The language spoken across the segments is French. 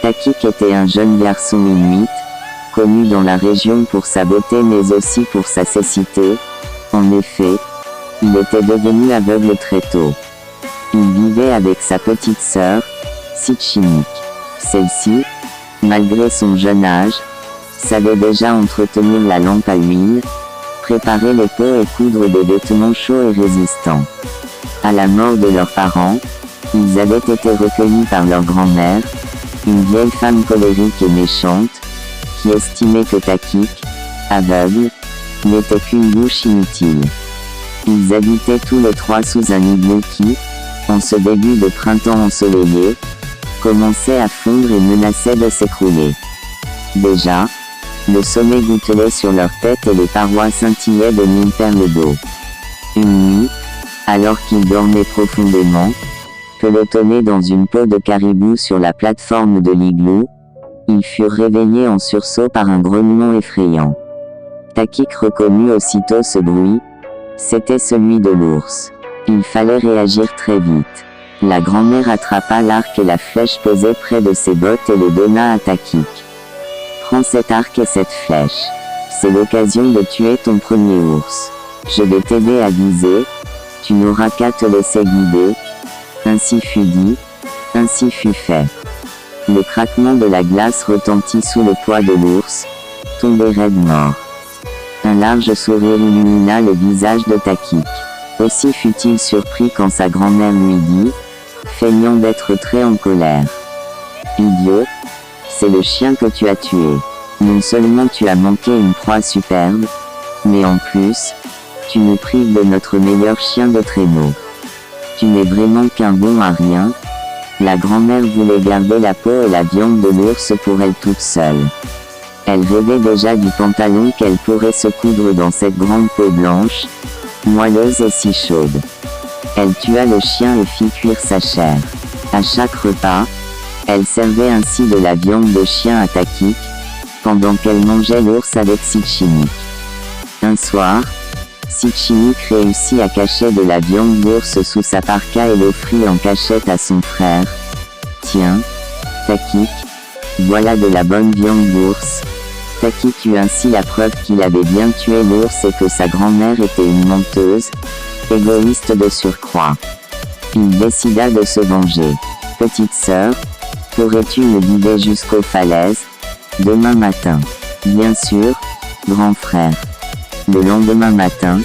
Takik était un jeune garçon inuit, connu dans la région pour sa beauté mais aussi pour sa cécité. En effet, il était devenu aveugle très tôt. Il vivait avec sa petite sœur, Sitchinik. Celle-ci, malgré son jeune âge, savait déjà entretenir la lampe à huile, préparer les pots et coudre des vêtements chauds et résistants. À la mort de leurs parents, ils avaient été recueillis par leur grand-mère, une vieille femme colérique et méchante, qui estimait que Takik, aveugle, n'était qu'une bouche inutile. Ils habitaient tous les trois sous un igloo qui, en ce début de printemps ensoleillé, commençait à fondre et menaçait de s'écrouler. Déjà, le sommet gouttelait sur leur tête et les parois scintillaient de mille perles d'eau. Une nuit, alors qu'ils dormaient profondément, pelotonnés dans une peau de caribou sur la plateforme de l'igloo, ils furent réveillés en sursaut par un grognement effrayant. Takik reconnut aussitôt ce bruit. C'était celui de l'ours. Il fallait réagir très vite. La grand-mère attrapa l'arc et la flèche posée près de ses bottes et le donna à Takik. Prends cet arc et cette flèche. C'est l'occasion de tuer ton premier ours. Je vais t'aider à viser. Tu n'auras qu'à te laisser guider. Ainsi fut dit, ainsi fut fait. Le craquement de la glace retentit sous le poids de l'ours, tombé raide mort. Un large sourire illumina le visage de Takik. Aussi fut-il surpris quand sa grand-mère lui dit, feignant d'être très en colère. Idiot, c'est le chien que tu as tué. Non seulement tu as manqué une proie superbe, mais en plus, tu nous prives de notre meilleur chien de traîneau. Tu n'es vraiment qu'un bon à rien. La grand-mère voulait garder la peau et la viande de l'ours pour elle toute seule. Elle rêvait déjà du pantalon qu'elle pourrait se coudre dans cette grande peau blanche, moelleuse et si chaude. Elle tua le chien et fit cuire sa chair. À chaque repas, elle servait ainsi de la viande de chien à Takik, pendant qu'elle mangeait l'ours avec Sitchinik. Un soir, Sitchinik réussit à cacher de la viande d'ours sous sa parka et l'offrit en cachette à son frère. Tiens, Takik, voilà de la bonne viande d'ours. Takik eut ainsi la preuve qu'il avait bien tué l'ours et que sa grand-mère était une menteuse, égoïste de surcroît. Il décida de se venger. Petite sœur, pourrais-tu me guider jusqu'aux falaises, demain matin? Bien sûr, grand frère. Le lendemain matin,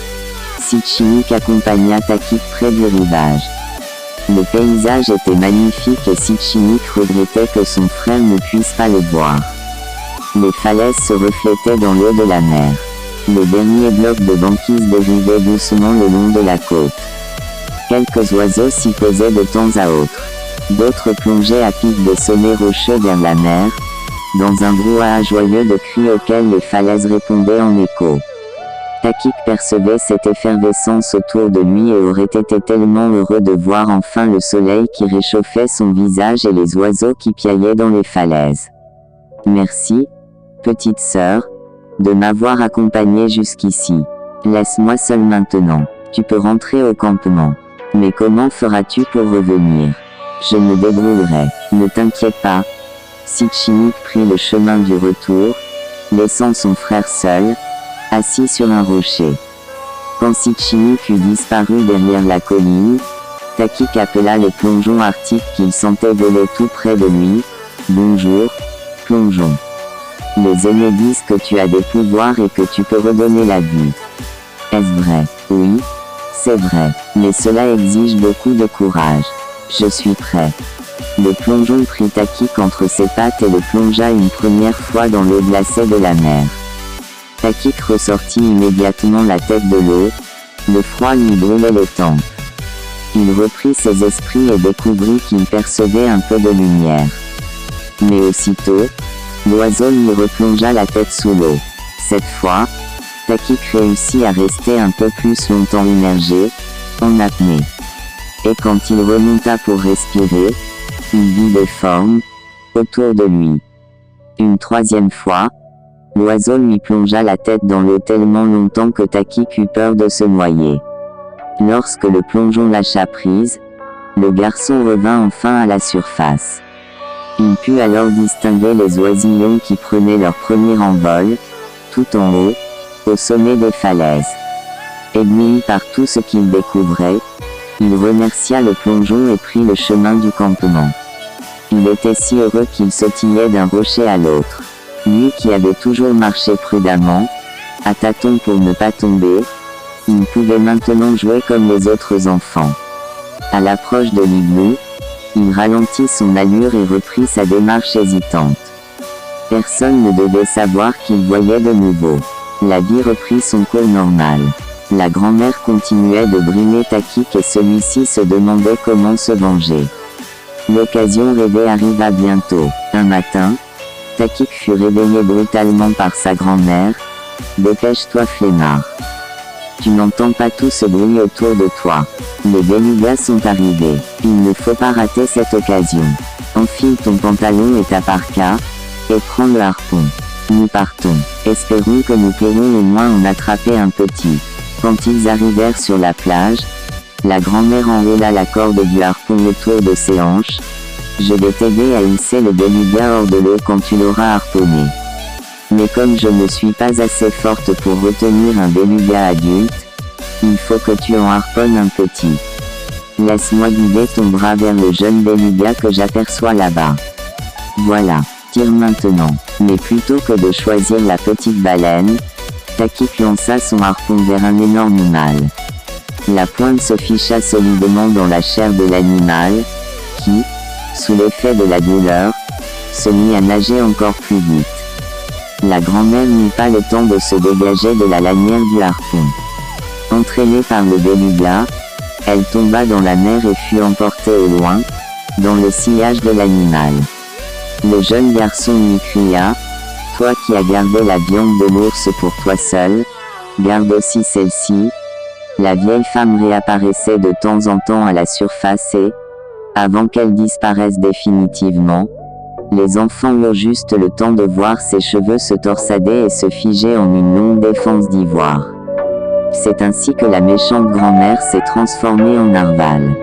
Sitchinik accompagna Takik près du rivage. Le paysage était magnifique et Sitchinik regrettait que son frère ne puisse pas le voir. Les falaises se reflétaient dans l'eau de la mer. Les derniers blocs de banquise dérivaient doucement le long de la côte. Quelques oiseaux s'y posaient de temps à autre. D'autres plongeaient à pic des sommets rocheux vers la mer, dans un brouhaha joyeux de cris auxquels les falaises répondaient en écho. Takik percevait cette effervescence autour de lui et aurait été tellement heureux de voir enfin le soleil qui réchauffait son visage et les oiseaux qui piaillaient dans les falaises. Merci, petite sœur, de m'avoir accompagné jusqu'ici. Laisse-moi seul maintenant. Tu peux rentrer au campement. Mais comment feras-tu pour revenir? Je me débrouillerai. Ne t'inquiète pas. Sitchinik prit le chemin du retour, laissant son frère seul, assis sur un rocher. Quand Sitchinik eut disparu derrière la colline, Takik appela le plongeon arctique qu'il sentait voler tout près de lui. Bonjour, plongeon. Les aînés disent que tu as des pouvoirs et que tu peux redonner la vie. Est-ce vrai? Oui, c'est vrai, mais cela exige beaucoup de courage. Je suis prêt. Le plongeon prit Takik entre ses pattes et le plongea une première fois dans l'eau glacée de la mer. Takik ressortit immédiatement la tête de l'eau, le froid lui brûlait les tempes. Il reprit ses esprits et découvrit qu'il percevait un peu de lumière. Mais aussitôt, l'oiseau lui replongea la tête sous l'eau. Cette fois, Takik réussit à rester un peu plus longtemps immergé, en apnée. Et quand il remonta pour respirer, il vit des formes, autour de lui. Une troisième fois, l'oiseau lui plongea la tête dans l'eau tellement longtemps que Takik eut peur de se noyer. Lorsque le plongeon lâcha prise, le garçon revint enfin à la surface. Il put alors distinguer les oisillons qui prenaient leur premier envol, tout en haut, au sommet des falaises. Ébloui par tout ce qu'il découvrait, il remercia le plongeon et prit le chemin du campement. Il était si heureux qu'il sautillait d'un rocher à l'autre. Lui qui avait toujours marché prudemment, à tâtons pour ne pas tomber, il pouvait maintenant jouer comme les autres enfants. À l'approche de l'igloo, il ralentit son allure et reprit sa démarche hésitante. Personne ne devait savoir qu'il voyait de nouveau. La vie reprit son cours normal. La grand-mère continuait de brimer Takik et celui-ci se demandait comment se venger. L'occasion rêvée arriva bientôt. Un matin, Takik fut réveillé brutalement par sa grand-mère. « Dépêche-toi flemmard. Tu n'entends pas tout ce bruit autour de toi. Les belugas sont arrivés. Il ne faut pas rater cette occasion. Enfile ton pantalon et ta parka, et prends le harpon. Nous partons. Espérons que nous pourrons au moins en attraper un petit. » Quand ils arrivèrent sur la plage, la grand-mère enroula la corde du harpon autour de ses hanches. « Je vais t'aider à hisser le beluga hors de l'eau quand tu l'auras harponné. Mais comme je ne suis pas assez forte pour retenir un beluga adulte, il faut que tu en harponnes un petit. Laisse-moi guider ton bras vers le jeune beluga que j'aperçois là-bas. Voilà, tire maintenant. » Mais plutôt que de choisir la petite baleine, Takik lança son harpon vers un énorme mâle. La pointe se ficha solidement dans la chair de l'animal, qui, sous l'effet de la douleur, se mit à nager encore plus vite. La grand-mère n'eut pas le temps de se dégager de la lanière du harpon. Entraînée par le beluga, elle tomba dans la mer et fut emportée au loin, dans le sillage de l'animal. Le jeune garçon lui cria: « Toi qui as gardé la viande de l'ours pour toi seul, garde aussi celle-ci. » La vieille femme réapparaissait de temps en temps à la surface et, avant qu'elle disparaisse définitivement, les enfants eurent juste le temps de voir ses cheveux se torsader et se figer en une longue défense d'ivoire. C'est ainsi que la méchante grand-mère s'est transformée en narval.